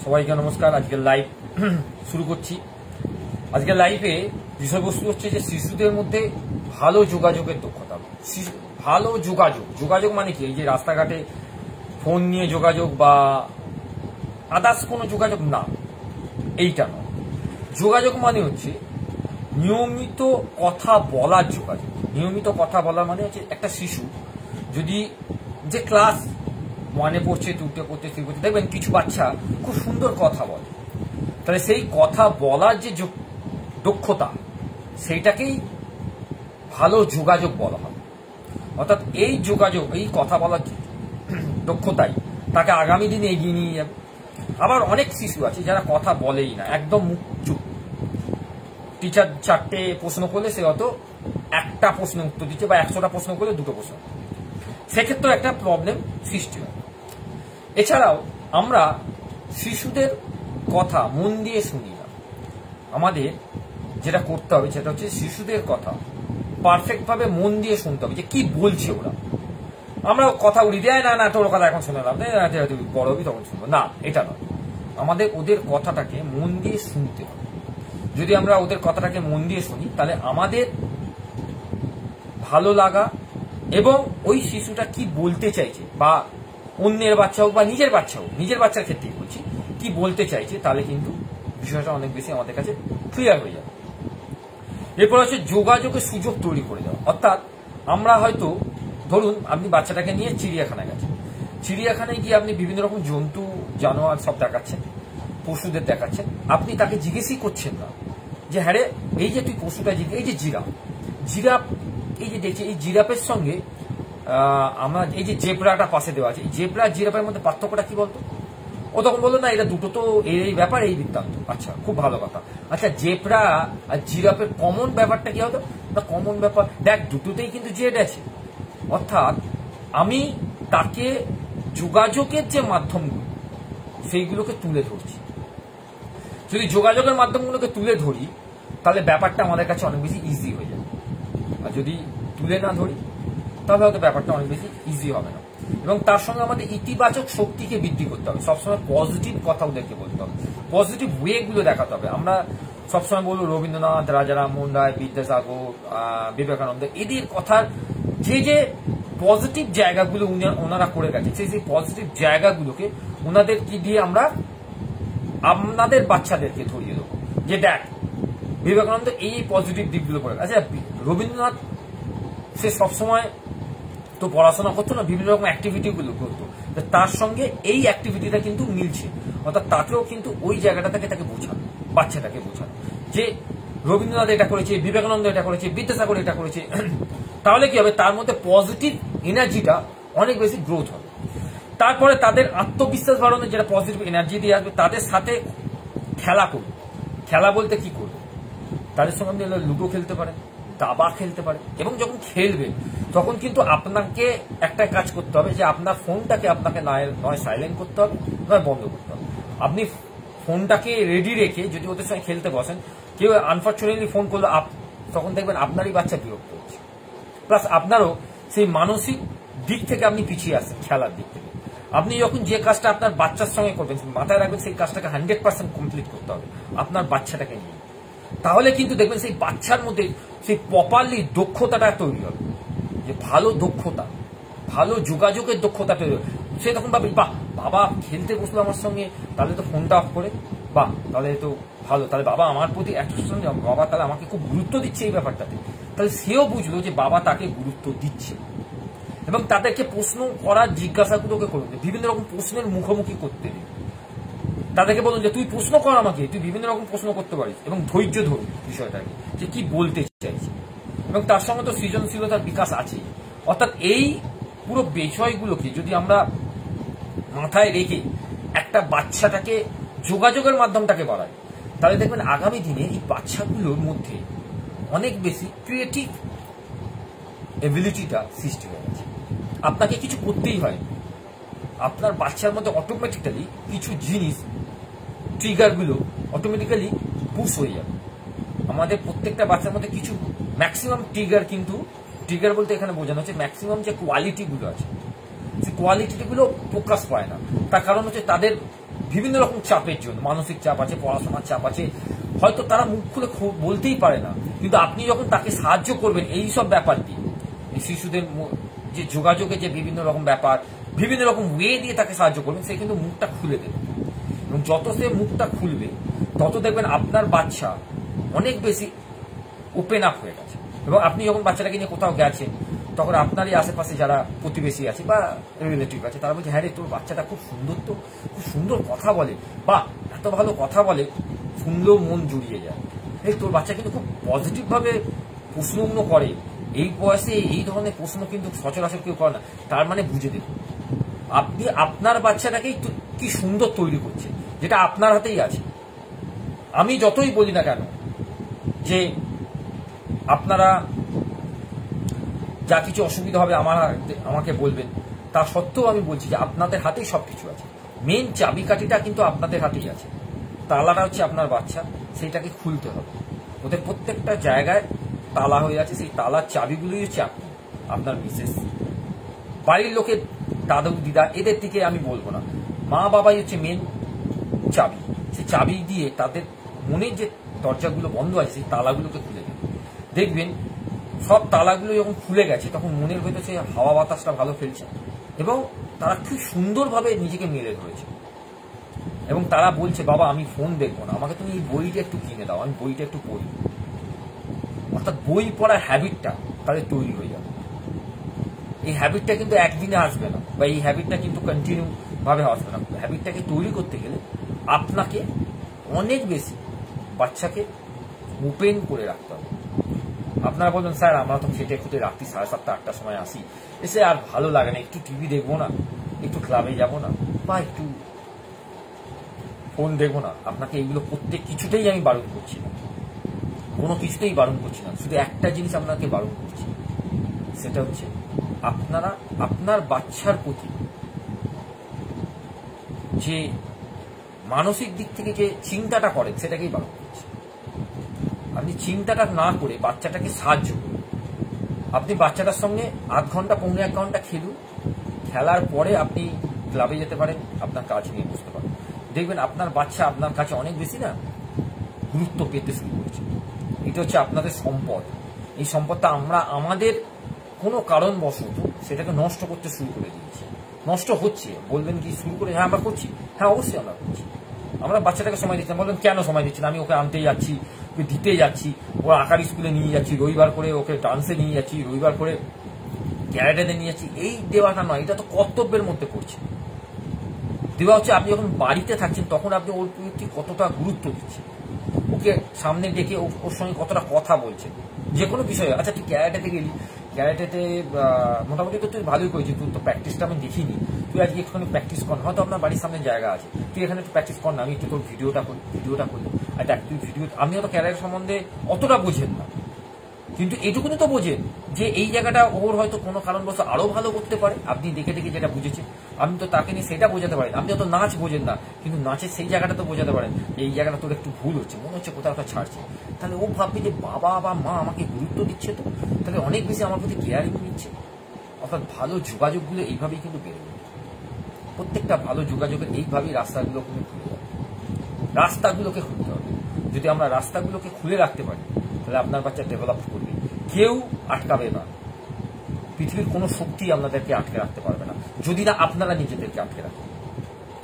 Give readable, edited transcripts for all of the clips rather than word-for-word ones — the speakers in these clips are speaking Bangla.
সবাইকে নমস্কার। আজকের লাইভ শুরু করছি। আজকের লাইভে বিষয়বস্তু হচ্ছে যে শিশুদের মধ্যে ভালো যোগাযোগের দক্ষতা। ভালো যোগাযোগ মানে কি? এই যে রাস্তাঘাটে ফোন নিয়ে যোগাযোগ বা আদার্স কোনো যোগাযোগ না, এইটা নয়। যোগাযোগ মানে হচ্ছে নিয়মিত কথা বলার যোগাযোগ। নিয়মিত কথা বলা মানে হচ্ছে একটা শিশু যদি যে ক্লাস 1-এ পড়ছে, 2-তে পড়ছে, 3 পড়ছে, দেখবেন কিছু বাচ্চা খুব সুন্দর কথা বলে, তাহলে সেই কথা বলার যে দক্ষতা সেইটাকেই ভালো যোগাযোগ বলা হয়। অর্থাৎ এই যোগাযোগ, এই কথা বলার দক্ষতাই তাকে আগামী দিনে এগিয়ে নিয়ে যাবে। আবার অনেক শিশু আছে যারা কথা বলেই না, একদম মুখ চুপ। টিচার 4টে প্রশ্ন করলে সে হয়তো একটা প্রশ্ন উত্তর দিচ্ছে, বা 100টা প্রশ্ন করলে 2টো প্রশ্ন। সেক্ষেত্রে একটা প্রবলেম সৃষ্টি হয়। এছাড়াও আমরা শিশুদের কথা মন দিয়ে শুনি না। আমাদের যেটা করতে হবে সেটা হচ্ছে শিশুদের কথা পারফেক্ট ভাবে মন দিয়ে শুনতে হবে, যে কি বলছে ওরা। আমরা কথা উড়ি দেয়, না তোর কথা এখন শুনে লাভ নেই, বড় হবি তখন শুনবো না, এটা নয়। আমাদের ওদের কথাটাকে মন দিয়ে শুনতে হবে। যদি আমরা ওদের কথাটাকে মন দিয়ে শুনি, তাহলে আমাদের ভালো লাগা এবং ওই শিশুটা কি বলতে চাইছে, বা অন্যের বাচ্চা হোক বা নিজের বাচ্চা হোক, নিজের বাচ্চার ক্ষেত্রেই বলছি, কি বলতে চাইছে, তাহলে কিন্তু বিষয়টা অনেক বেশি আমাদের কাছে ক্লিয়ার হয়ে যাবে। এরপর হচ্ছে যোগাযোগের সুযোগ তৈরি করে দেওয়া। অর্থাৎ আমরা হয়তো ধরুন আপনি বাচ্চাটাকে নিয়ে চিড়িয়াখানায় গেছেন, চিড়িয়াখানায় গিয়ে আপনি বিভিন্ন রকম জন্তু জানোয়ার সব দেখাচ্ছেন, পশুদের দেখাচ্ছেন। আপনি তাকে জিজ্ঞেসই করছেন না যে হ্যাঁ রে, এই যে তুই পশুটা এই যে জিরাফ এই যে দেখছি, এই জিরাফের সঙ্গে আমরা এই যে জেব্রাটা পাশে দেওয়া আছে, এই জেব্রা জিরাফের মধ্যে পার্থক্যটা কি বলতো? ও তখন বললো না, এটা দুটো তো এই ব্যাপার, এই বৃত্তান্ত। আচ্ছা, খুব ভালো কথা। আচ্ছা, জেব্রা আর জিরাফের কমন ব্যাপারটা কি হতো? না, কমন ব্যাপার দেখ, দুটোতেই কিন্তু জেড আছে। অর্থাৎ আমি তাকে যোগাযোগের যে মাধ্যমগুলো সেইগুলোকে তুলে ধরছি। যদি যোগাযোগের মাধ্যমগুলোকে তুলে ধরি, তাহলে ব্যাপারটা আমাদের কাছে অনেক বেশি ইজি হয়ে যাবে। আর যদি তুলে না ধরি, তাহলে হয়তো ব্যাপারটা অনেক বেশি ইজি হবে না। এবং তার সঙ্গে আমাদের ইতিবাচক শক্তিকে বৃদ্ধি করতে হবে। সবসময় পজিটিভ কথা ওদেরকে বলতে হবে, পজিটিভ ওয়ে গুলো দেখাতে হবে। আমরা সবসময় বলবো রবীন্দ্রনাথ, রাজারাম মোহন রায়, বিদ্যাসাগর, বিবেকানন্দ, এদের কথার যে পজিটিভ জায়গাগুলো ওনারা করে গেছে, সেই পজিটিভ জায়গাগুলোকে ওনাদের কি দিয়ে আমরা আপনাদের বাচ্চাদেরকে ধরিয়ে দেবো, যে দেখ বিবেকানন্দ এই পজিটিভ দিকগুলো করে। আচ্ছা, রবীন্দ্রনাথ সে সবসময় তো পড়াশোনা করতো না, বিভিন্ন রকম অ্যাক্টিভিটি গুলো করতো, তার সঙ্গে এই অ্যাক্টিভিটিটা কিন্তু মিলছে। অর্থাৎ তাকেও কিন্তু ওই জায়গাটা থেকে তাকে বোঝানো, বাচ্চাটাকে বোঝানো যে রবীন্দ্রনাথ এটা করেছে, বিবেকানন্দ এটা করেছে, বিদ্যাসাগর এটা করেছে। তাহলে কি হবে? তার মধ্যে পজিটিভ এনার্জিটা অনেক বেশি গ্রোথ হবে। তারপরে তাদের আত্মবিশ্বাস বাড়ানোর যেটা পজিটিভ এনার্জি দিয়ে আসবে, তাদের সাথে খেলা করবে। খেলা বলতে কি করবে? তাদের সঙ্গে আপনি লুডো খেলতে পারেন, দাবা খেলতে পারে। এবং যখন খেলবেন তখন কিন্তু আপনাকে একটা কাজ করতে হবে, যে আপনার ফোনটাকে আপনাকে নয় সাইলেন্ট করতে হবে, নয় বন্ধ করতে হবে। আপনি ফোনটাকে রেডি রেখে যদি ওদের সঙ্গে খেলতে বসেন, কেউ আনফর্চুনেটলি ফোন করলো, তখন দেখবেন আপনারই বাচ্চা বিরক্ত হচ্ছে, প্লাস আপনারও সেই মানসিক দিক থেকে আপনি পিছিয়ে আসছেন খেলার দিক থেকে। আপনি যখন যে কাজটা আপনার বাচ্চার সঙ্গে করবেন, মাথায় রাখবেন সেই কাজটাকে 100% কমপ্লিট করতে হবে আপনার বাচ্চাটাকে নিয়ে। তাহলে কিন্তু দেখবেন সেই বাচ্চার মধ্যে সেই প্রপারলি দক্ষতাটা তৈরি হবে, যে ভালো দক্ষতা, ভালো যোগাযোগের দক্ষতা তৈরি হবে। সে তখন ভাবে, বাহ, বাবা খেলতে বসলো আমার সঙ্গে, তাহলে তো ফোনটা অফ করে, বাহ তাহলে তো ভালো, তাহলে বাবা আমার প্রতি বাবা তাহলে আমাকে খুব গুরুত্ব দিচ্ছে এই ব্যাপারটাতে। তাহলে সেও বুঝলো যে বাবা তাকে গুরুত্ব দিচ্ছে। এবং তাদেরকে প্রশ্ন করার জিজ্ঞাসাগুলোকে করুন, বিভিন্ন রকম প্রশ্নের মুখোমুখি করতে দিন। তাদেরকে বলুন যে তুই প্রশ্ন কর আমাকে, তুই বিভিন্ন রকম প্রশ্ন করতে পারিস, এবং ধৈর্য ধরুন বিষয়টাকে, যে কি বলতে চাইছি। এবং তার সঙ্গে তো সৃজনশীলতার বিকাশ আছে। অর্থাৎ এই পুরো বিষয়গুলোকে যদি আমরা মাথায় রেখে একটা বাচ্চাটাকে যোগাযোগের মাধ্যমটাকে বাড়াই, তাহলে দেখবেন আগামী দিনে এই বাচ্চাগুলোর মধ্যে অনেক বেশি ক্রিয়েটিভ এবিলিটিটা সৃষ্টি হয়ে গেছে। আপনাকে কিছু করতেই হয়, আপনার বাচ্চার মধ্যে অটোমেটিক্যালি কিছু জিনিস ট্রিগারগুলো অটোমেটিক্যালি পুশ হয়ে যাবে। আমাদের প্রত্যেকটা বাচ্চার মধ্যে কিছু ম্যাক্সিমাম ট্রিগার, কিন্তু ট্রিগার বলতে এখানে বোঝানো হচ্ছে ম্যাক্সিমাম যে কোয়ালিটিগুলো আছে, সেই কোয়ালিটিগুলো প্রকাশ পায় না। তার কারণ হচ্ছে তাদের বিভিন্ন রকম চাপের জন্য, মানসিক চাপ আছে, পড়াশোনার চাপ আছে, হয়তো তারা মুখ খুলে বলতেই পারে না, কিন্তু আপনি যখন তাকে সাহায্য করবেন এই সব ব্যাপার দিয়ে, এই শিশুদের যে যোগাযোগে যে বিভিন্ন রকম ব্যাপার, বিভিন্ন রকম ওয়ে দিয়ে তাকে সাহায্য করবেন, সে কিন্তু মুখটা খুলে দেবে। এবং যত সে মুখটা খুলবে তত দেখবেন আপনার বাচ্চা অনেক বেশি ওপেন আপ হয়ে গেছে। এবং আপনি যখন বাচ্চাটাকে নিয়ে কোথাও গেছেন, তখন আপনারই আশেপাশে যারা প্রতিবেশী আছে বা রিলেটিভ আছে, তারা বলছে, হ্যাঁ রে, তোর বাচ্চাটা খুব সুন্দর, তো খুব সুন্দর কথা বলে, বা এত ভালো কথা বলে, শুনলেও মন জুড়িয়ে যায়। এই তোর বাচ্চা কিন্তু খুব পজিটিভভাবে প্রশ্নগুলো করে, এই বয়সে এই ধরনের প্রশ্ন কিন্তু সচরাচর কেউ করে না। তার মানে বুঝে দেখুন, আপনি আপনার বাচ্চাটাকেই কি সুন্দর তৈরি করছে, যেটা আপনার হাতেই আছে। আমি যতই বলি না কেন যে আপনারা যা কিছু অসুবিধা হবে আমাকে বলবেন, তা সত্ত্বেও আমি বলছি যে আপনাদের হাতেই সবকিছু আছে। মেন চাবিকাঠিটা কিন্তু আপনাদের হাতেই আছে। তালাটা হচ্ছে আপনার বাচ্চা, সেইটাকে খুলতে হবে। ওদের প্রত্যেকটা জায়গায় তালা হয়ে আছে, সেই তালার চাবিগুলোই হচ্ছে আপনি, আপনার মিসেস, বাড়ির লোকের দাদু দিদা, এদের দিকে আমি বলবো না। মা বাবাই হচ্ছে মেন চাবি। সেই চাবি দিয়ে তাদের মনের যে দরজাগুলো বন্ধ আছে সেই তালাগুলোকে খুলে দেবে। দেখবেন সব তালাগুলো যখন খুলে গেছে, তখন মনের ভেতরে সে হাওয়া বাতাসটা ভালো ফেলছে, এবং তারা খুব সুন্দরভাবে নিজেকে মেলে ধরেছে। এবং তারা বলছে, বাবা আমি ফোন দেখবো না, আমাকে তুমি এই বইটা একটু কিনে দাও, আমি বইটা একটু পড়ি। অর্থাৎ বই পড়ার হ্যাবিটটা তাদের তৈরি হয়ে যাবে। এই হ্যাবিটটা কিন্তু একদিনে আসবে না, বা এই হ্যাবিটটা কিন্তু কন্টিনিউ ভাবে আসবে না। হ্যাবিটটাকে তৈরি করতে গেলে আপনাকে অনেক বেশি বাচ্চাকে ওপেন করে রাখতে হবে। আপনারা বলবেন, স্যার আমরা তো খেটে খুঁটে রাত্রি 7:30 8টার সময় আসি, এসে আর ভালো লাগে না, একটু টিভি দেখবো না, একটু ক্লাবে যাবো না, বা একটু ফোন দেখবো না। আপনাকে এইগুলো প্রত্যেক কিছুতেই আমি বারণ করছি না, কোনো কিছুতেই বারণ করছি না। শুধু একটা জিনিস আপনাকে বারণ করছি, সেটা হচ্ছে আপনারা আপনার বাচ্চার প্রতি যে মানসিক দিক থেকে যে চিন্তাটা করেন, সেটাকেই বারণ করছি। আপনি চিন্তাটা না করে বাচ্চাটাকে সাহায্য করুন। আপনি বাচ্চাটার সঙ্গে আধ ঘন্টা 1.5 ঘন্টা খেলুন, খেলার পরে আপনি ক্লাবে যেতে পারেন, আপনার কাজ নিয়ে বসতে পারেন। দেখবেন আপনার বাচ্চা আপনার কাছে অনেক বেশি না গুরুত্ব পেতে শুরু করছে। এটা হচ্ছে আপনাদের সম্পদ। এই সম্পদটা আমরা আমাদের কোনো কারণবশত সেটাকে নষ্ট করতে শুরু করে দিয়েছি। নষ্ট হচ্ছে, বলবেন কি শুরু করে, হ্যাঁ আমরা করছি, হ্যাঁ অবশ্যই আমরা করছি। আমরা বাচ্চাটাকে সময় দিচ্ছি না, বলবেন কেন সময় দিচ্ছি না? আমি ওকে আনতে যাচ্ছি, ওকে দিতে যাচ্ছি, ওর আঁকার স্কুলে নিয়ে যাচ্ছি, রবিবার করে ওকে ডান্সে নিয়ে যাচ্ছি, রবিবার করে ক্যারাটেতে নিয়ে যাচ্ছি। এই দেওয়াটা নয়, এটা তো কর্তব্যের মধ্যে পড়ছে। দেওয়া হচ্ছে আপনি যখন বাড়িতে থাকছেন, তখন আপনি ওর প্রতি কতটা গুরুত্ব দিচ্ছেন, ওকে সামনে ডেকে ওর সঙ্গে কতটা কথা বলছেন যে কোনো বিষয়ে। আচ্ছা তুই ক্যারাটেতে গেলি, ক্যারাটেতে মোটামুটি তো তুই ভালোই করেছিস, তুই তো প্র্যাকটিসটা আমি দেখিনি, তুই আজকে একটুখানি প্র্যাকটিস কর, হয়তো আপনার বাড়ির সামনে জায়গা আছে, তুই এখানে একটু প্র্যাকটিস কর না, আমি একটু তোর ভিডিওটা করি। আর দেখ তুই ভিডিও, আপনি হয়তো ক্যারাটে সম্বন্ধে অতটা বোঝেন না, কিন্তু এটুকুনি তো বোঝেন যে এই জায়গাটা ওর হয়তো কোনো কারণবশত আরো ভালো করতে পারে। আপনি দেখে দেখে যেটা বুঝেছেন, আপনি তো তাকে নিয়ে সেটা বোঝাতে পারেন। আপনি হয়তো নাচ বোঝেন না, কিন্তু নাচের সেই জায়গাটা তো বোঝাতে পারেন, এই জায়গাটা তোর একটু ভুল হচ্ছে, মনে হচ্ছে কোথাও একটা ছাড়ছে। তাহলে ও ভাববে যে বাবা বা মা আমাকে গুরুত্ব দিচ্ছে, তো তাহলে অনেক বেশি আমার প্রতি কেয়ারিং নিচ্ছে। অর্থাৎ ভালো যোগাযোগগুলো এইভাবেই কিন্তু বেড়ে যাবে। প্রত্যেকটা ভালো যোগাযোগের এইভাবেই রাস্তাগুলো কিন্তু খুলে যাবে। রাস্তাগুলোকে খুলতে হবে। যদি আমরা রাস্তাগুলোকে খুলে রাখতে পারি, তাহলে আপনার বাচ্চা ডেভেলপ করবে, কেউ আটকাবে না। পৃথিবীর কোনো শক্তি আপনাদেরকে আটকে রাখতে পারবে না, যদি না আপনারা নিজেদেরকে আটকে রাখেন।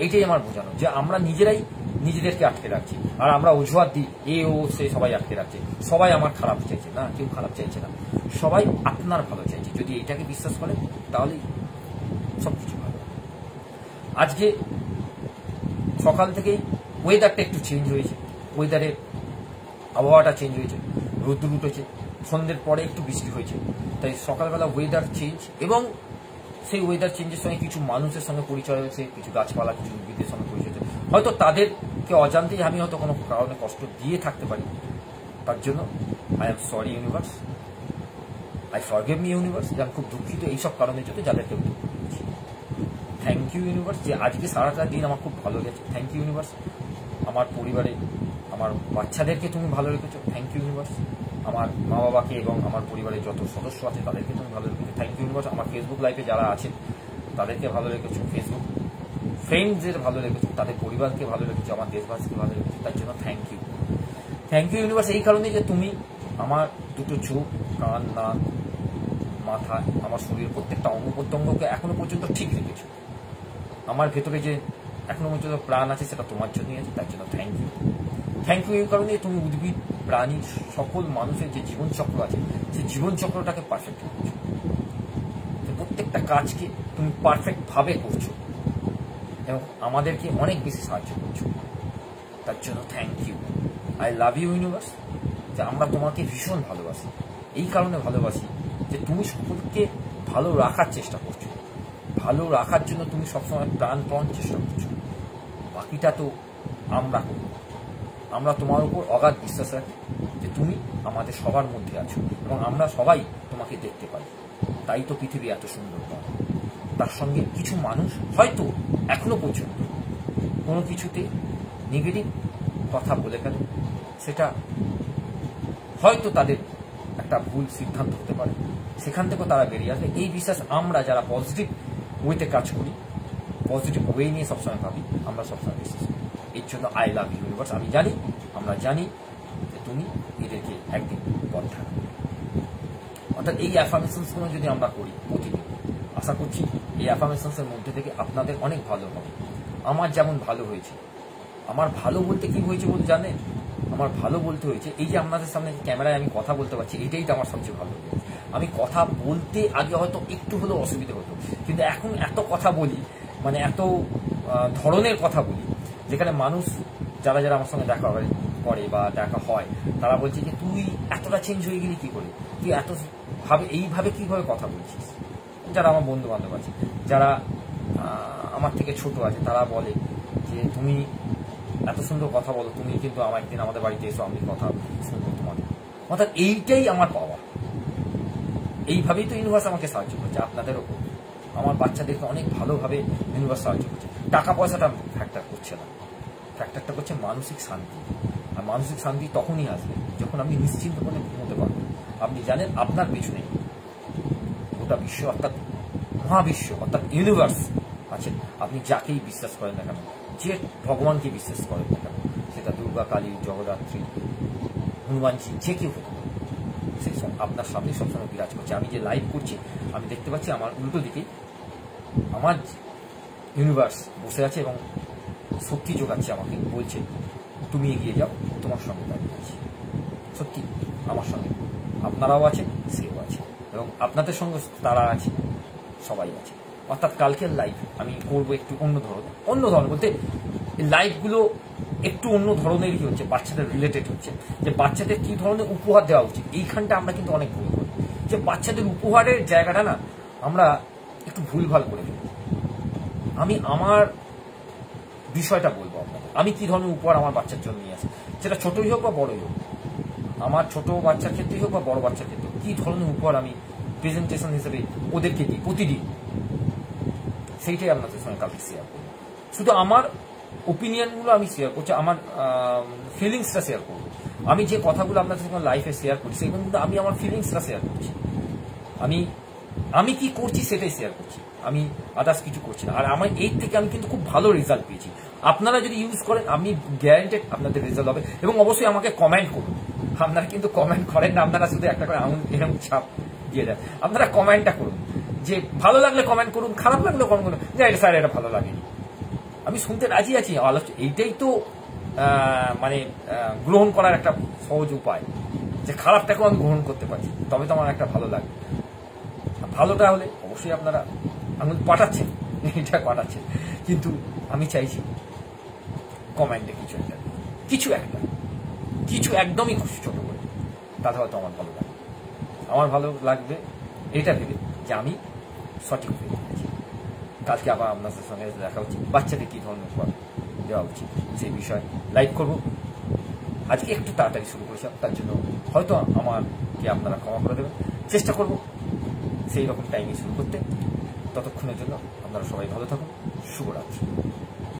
এইটাই আমার বোঝানো, যে আমরা নিজেরাই নিজেদেরকে আটকে রাখছি, আর আমরা অজুহাত দিই ও সে সবাই আটকে রাখছে, সবাই আমার খারাপ চাইছে। না, কেউ খারাপ চাইছে না, সবাই আপনার ভালো চাইছে। যদি এইটাকে বিশ্বাস করেন, তাহলেই সবকিছু ভালো। আজকে সকাল থেকেই ওয়েদারটা একটু চেঞ্জ হয়েছে, ওয়েদারের আবহাওয়াটা চেঞ্জ হয়েছে, রোদ্দুর উঠেছে, সন্ধ্যের পরে একটু বৃষ্টি হয়েছে। তাই সকালবেলা ওয়েদার চেঞ্জ, এবং সেই ওয়েদার চেঞ্জের সঙ্গে কিছু মানুষের সঙ্গে পরিচয় হয়েছে, কিছু গাছপালা, কিছু উদ্ভিদের সঙ্গে পরিচয় হয়েছে। হয়তো তাদেরকে অজান্তেই আমি হয়তো কোনো কারণে কষ্ট দিয়ে থাকতে পারি, তার জন্য I am sorry universe, I forgive me universe, যে আমি খুব দুঃখিত এইসব কারণের জন্য যাদেরকে দুঃখ দিয়েছি। থ্যাংক ইউ ইউনিভার্স, যে আজকে সারাটা দিন আমার খুব ভালো গেছে। থ্যাংক ইউ ইউনিভার্স, আমার পরিবারে আমার বাচ্চাদেরকে তুমি ভালো রেখেছো। থ্যাংক ইউ ইউনিভার্স, আমার মা বাবাকে এবং আমার পরিবারের যত সদস্য আছে তাদেরকে তুমি ভালো রেখেছো। থ্যাংক ইউ ইউনিভার্স, আমার ফেসবুক লাইভে যারা আছেন তাদেরকে ভালো রেখেছো। ফেসবুক ফ্রেন্ডসদের ভালো রেখেছো, তাদের পরিবারকে ভালো রেখেছো, আমার দেশবাসীকে ভালো রেখেছো, তার জন্য thank you. Thank you universe এই কারণে যে তুমি আমার দুটো চোখ, কান, নাক, মাথা, আমার শরীরের প্রত্যেকটা অঙ্গ প্রত্যঙ্গকে এখনো পর্যন্ত ঠিক রেখেছো। আমার ভেতরে যে এখনো পর্যন্ত প্রাণ আছে সেটা তোমার জন্যই আছে, তার জন্য থ্যাংক ইউ। থ্যাংক ইউ এই কারণে তুমি উদ্ভিদ, প্রাণী, সকল মানুষের যে জীবনচক্র আছে সেই জীবনচক্রটাকে পারফেক্ট করছো, প্রত্যেকটা কাজকে তুমি পারফেক্টভাবে করছো এবং আমাদেরকে অনেক বেশি সাহায্য করছো, তার জন্য thank you. I love you universe, যে আমরা তোমাকে ভীষণ ভালোবাসি। এই কারণে ভালোবাসি যে তুমি সকলকে ভালো রাখার চেষ্টা করছো, ভালো রাখার জন্য তুমি সবসময় প্রাণপণ চেষ্টা করছো। বাকিটা তো আমরা করব। আমরা তোমার উপর অগাধ বিশ্বাস রাখি যে তুমি আমাদের সবার মধ্যে আছো এবং আমরা সবাই তোমাকে দেখতে পাই, তাই তো পৃথিবী এত সুন্দর নয়। তার সঙ্গে কিছু মানুষ হয়তো এখনো পর্যন্ত কোনো কিছুতে নেগেটিভ কথা বলে ফেলে, সেটা হয়তো তাদের একটা ভুল সিদ্ধান্ত হতে পারে, সেখান থেকেও তারা বেরিয়ে আসবে। এই বিশ্বাস আমরা যারা পজিটিভ ওয়েতে কাজ করি, পজিটিভ ওয়ে নিয়ে সবসময় ভাবি, আমরা সবসময় বিশ্বাস করি। এর জন্য আই লাভ ইউ ইউনিভার্স। আমি জানি, আমরা জানি যে তুমি এদেরকে একদিন পথ থাকবে। অর্থাৎ এই অ্যাফার্মেশনসগুলো যদি আমরা করি প্রতিদিন, আশা করছি এই অ্যাফার্মেশনসের মধ্যে থেকে আপনাদের অনেক ভালো হবে। আমার যেমন ভালো হয়েছে, আমার ভালো বলতে কি হয়েছে বলতে জানেন, আমার ভালো বলতে হয়েছে এই যে আপনাদের সামনে ক্যামেরায় আমি কথা বলতে পারছি, এটাই তো আমার সবচেয়ে ভালো হয়েছে। আমি কথা বলতে আগে হয়তো একটু হলেও অসুবিধা হতো, কিন্তু এখন এত কথা বলি, মানে এত ধরনের কথা বলি, যেখানে মানুষ যারা যারা আমার সঙ্গে দেখা করে বা দেখা হয় তারা বলছে যে তুই এতটা চেঞ্জ হয়ে গেলি কি করে, তুই এত ভাবে এইভাবে কিভাবে কথা বলছিস। যারা আমার বন্ধু বান্ধব আছে, যারা আমার থেকে ছোট আছে, তারা বলে যে তুমি এত সুন্দর কথা বলো, তুমি কিন্তু আমার একদিন আমাদের বাড়িতে এসো, আমি কথা শুনবো তোমাদের। অর্থাৎ এইটাই আমার পাওয়া। এইভাবেই তো ইউনিভার্স আমাকে সাহায্য করছে, আপনাদের ওপর আমার বাচ্চাদেরকে অনেক ভালোভাবে ইউনিভার্স সাহায্য করছে। টাকা পয়সাটা ফ্যাক্টর করছে না, ফ্যাক্টরটা করছে মানসিক শান্তি। আর মানসিক শান্তি তখনই আসবে যখন আপনি নিশ্চিন্ত করে ঘুমোতে পারবেন। আপনি জানেন আপনার পিছনে গোটা বিশ্ব অর্থাৎ মহাবিশ্ব অর্থাৎ ইউনিভার্স আছেন। আপনি যাকেই বিশ্বাস করেন না কেন, যে ভগবানকে বিশ্বাস করেন না কেন, সেটা দুর্গা, কালী, জগদ্ধাত্রী, হনুমানজি, যে কেউ হতে পারে, সে আপনার সামনে সবসময় বিরাজ করছে। আমি যে লাইভ করছি, আমি দেখতে পাচ্ছি আমার উল্টো দিকে আমার ইউনিভার্স বসে আছে এবং শক্তি যোগাচ্ছে আমাকে, বলছে তুমি এগিয়ে যাও, তোমার সঙ্গে দাঁড়িয়ে আছি। সত্যি আমার সঙ্গে আপনারাও আছেন, সেও আছে এবং আপনাদের সঙ্গে তারা আছে, সবাই আছে। অর্থাৎ কালকের লাইভ আমি করবো একটু অন্য ধরনের বলতে লাইভগুলো একটু অন্য ধরনেরই হচ্ছে, বাচ্চাদের রিলেটেড হচ্ছে, যে বাচ্চাদের কি ধরনের উপহার দেওয়া উচিত। এইখানটা আমরা কিন্তু অনেক ভুল করি, যে বাচ্চাদের উপহারের জায়গাটা না আমরা একটু ভুলভাল করে ফেলি। আমি আমার বিষয়টা বলবো আপনাদের, আমি কি ধরনের উপহার আমার বাচ্চার জন্য নিয়ে আসি, সেটা ছোটই হোক বা বড়ই হোক, আমার ছোট বাচ্চার ক্ষেত্রেই হোক বা বড় বাচ্চার ক্ষেত্রে হোক, কি ধরনের উপহার আমি প্রেজেন্টেশন হিসেবে ওদেরকে দিই প্রতিদিন, সেইটাই আপনাদের সঙ্গে কালকে শেয়ার করবো। শুধু আমার ওপিনিয়নগুলো আমি শেয়ার করছি, আমার ফিলিংসটা শেয়ার করবো। আমি যে কথাগুলো আপনাদের সঙ্গে লাইফে শেয়ার করি, সেগুলো কিন্তু আমি আমার ফিলিংসটা শেয়ার করছি। আমি কি করছি সেটাই শেয়ার করছি, আমি আদার্স কিছু করছি না। আর আমার এই থেকে আমি কিন্তু খুব ভালো রেজাল্ট পেয়েছি। আপনারা যদি ইউজ করেন, আমি গ্যারান্টেড আপনাদের রেজাল্ট হবে। এবং অবশ্যই আমাকে কমেন্ট করুন। আপনারা কিন্তু কমেন্ট করেন না, আপনারা শুধু একটা করে এরকম ছাপ দিয়ে দেন। আপনারা কমেন্টটা করুন, যে ভালো লাগলে কমেন্ট করুন, খারাপ লাগলে কমেন্ট করুন, যে এটা স্যার এটা ভালো লাগেনি। আমি শুনতে রাজি আছি। এইটাই তো মানে গ্রহণ করার একটা সহজ উপায়, যে খারাপটাকেও আমি গ্রহণ করতে পারছি, তবে তো আমার একটা ভালো লাগে। ভালোটা হলে অবশ্যই আপনারা আঙুল পাঠাচ্ছেন, এটা পাঠাচ্ছেন, কিন্তু আমি চাইছি কমেন্টে কিছু একদমই ছোট করে, তাতে হয়তো আমার ভালো লাগবে। আমার ভালো লাগবে এটা ভেবে যে আমি সঠিক হয়ে গেছি। কালকে আবার আপনাদের সঙ্গে দেখা হচ্ছে, বাচ্চাদের কী ধরনের উপহার দেওয়া উচিত সেই বিষয়ে লাইভ করব। আজকে একটু তাড়াতাড়ি শুরু করেছিলাম, তার জন্য হয়তো আমাকে আপনারা ক্ষমা করে দেবেন। চেষ্টা করব সেই রকম টাইমে শুরু করতে। ততক্ষণের জন্য আপনারা সবাই ভালো থাকুন। শুভরাত্রি।